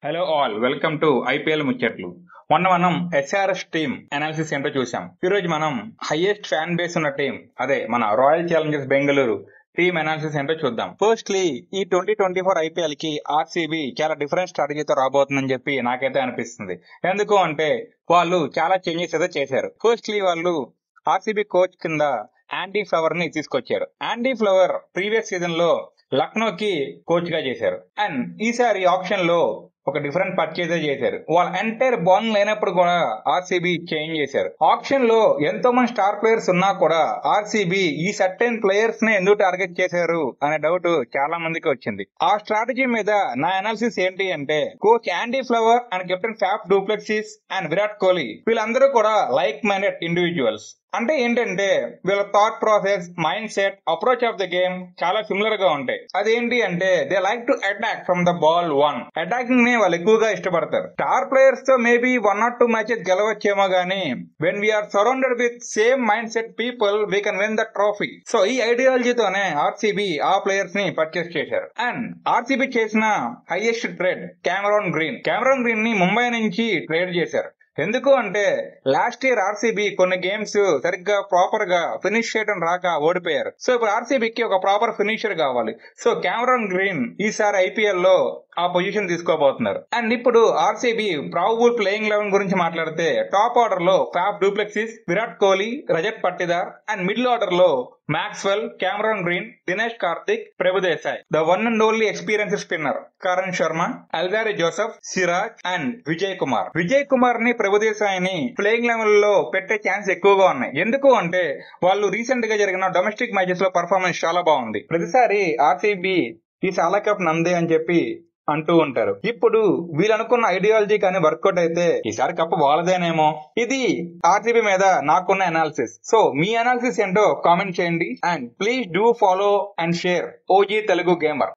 Hello all, welcome to IPL ముచ్చట్లు. మొన్న మనం ఎస్ఆర్ఎస్ టీమ్ అనాలిసిస్ ఏంటో చూసాం. ఈ రోజు మనం హైయెస్ట్ ఫ్యాన్ బేస్ ఉన్న టీం, అదే మన royal Challengers Bengaluru team analysis ఏంటో చూద్దాం. ఫస్ట్లీ ఈ 2024 ఐపీఎల్ కి ఆర్సీబీ చాలా డిఫరెంట్ స్ట్రాటజీతో రాబోతుందని చెప్పి నాకైతే అనిపిస్తుంది. ఎందుకు అంటే వాళ్ళు చాలా చేంజెస్ అయితే చేశారు. ఫస్ట్లీ వాళ్ళు ఆర్సీబీ కోచ్ కింద యాండీ ఫ్లవర్ ని తీసుకొచ్చారు. యాండీ ఫ్లవర్ ప్రీవియస్ సీజన్ లో లక్నోకి కోచ్ గా చేశారు. అండ్ ఈసారి ఆప్షన్ లో ఒక డిఫరెంట్ పర్చేజ్ చేశారు. వాళ్ళ ఎంటైర్ బాల్ లేనప్పుడు కూడా ఆర్సీబీ చేంజ్ చేశారు. ఆప్షన్ లో ఎంతో మంది స్టార్ ప్లేయర్స్ ఉన్నా కూడా ఆర్సీబీ ఈ సర్టెన్ ప్లేయర్స్ ని ఎందుకు టార్గెట్ చేశారు అనే డౌట్ చాలా మందికి వచ్చింది. ఆ స్ట్రాటజీ మీద నా అనాలిసిస్ ఏంటి అంటే, coach Andy Flower and captain Faf du Plessis and Virat Kohli వీళ్ళందరూ కూడా లైక్ మైండెడ్ ఇండివిజువల్స్. అంటే ఏంటంటే వీళ్ళ thought process, mind set, approach of the game చాలా సిమిలర్ గా ఉంటాయి. అదేంటి అంటే they like to attack from the ball one. Attacking ని వాళ్ళు ఎక్కువగా ఇష్టపడతారు. స్టార్ ప్లేయర్స్ తో మేబీ 1 or 2 మ్యాచెస్ గెలవచ్చేమో గానీ when we are surrounded with same mind set people we can win the trophy. So ఈ ఐడియాలజీతోనే ఆర్సీబీ ఆ ప్లేయర్స్ ని పర్చేస్ చేశారు. అండ్ ఆర్సీబీ చేసిన హైయెస్ట్ ట్రేడ్ కెమెరాన్ గ్రీన్ ని ముంబై నుంచి ట్రేడ్ చేశారు. ఎందుకు అంటే లాస్ట్ ఇయర్ ఆర్సీబీ కొన్ని గేమ్స్ సరిగ్గా ప్రాపర్ గా ఫినిష్ చేయడం రాక ఓడిపోయారు. సో ఇప్పుడు ఆర్సీబీకి ఒక ప్రాపర్ ఫినిషర్ కావాలి. సో కెమెరాన్ గ్రీన్ ఈసారి ఐపీఎల్ లో ఆ పొజిషన్ తీసుకోబోతున్నారు. అండ్ ఇప్పుడు ఆర్సీబీ ప్రాబబుల్ ప్లేయింగ్ 11 గురించి మాట్లాడితే టాప్ ఆర్డర్ లో Faf du Plessis, Virat Kohli, Rajat Patidar. And middle order లో Maxwell, Cameron Green, Dinesh Karthik, Prabhudesai. The one and only experienced spinner Karan Sharma, Alzarri Joseph, Siraj and Vijay Kumar ని, ప్రభుదేశాయ్ ని ప్లేయింగ్ లెవెల్ లో పెట్టే ఛాన్స్ ఎక్కువగా ఉన్నాయి. ఎందుకు అంటే వాళ్ళు రీసెంట్ గా జరిగిన డొమెస్టిక్ మ్యాచెస్ లో పర్ఫార్మెన్స్ చాలా బాగుంది. ప్రతిసారి ఆర్సీబీ ఈ సాలా కప్ నందే అని చెప్పి అంటూ ఉంటారు. ఇప్పుడు వీళ్ళు అనుకున్న ఐడియాలజీ కానీ వర్కౌట్ అయితే ఈసారి కప్పు వాళ్ళదేనేమో. ఇది ఆర్సీబీ మీద నాకున్న అనాలిసిస్. సో మీ అనాలిసిస్ ఏంటో కామెంట్ చేయండి. And please do follow and share OG Telugu gamer.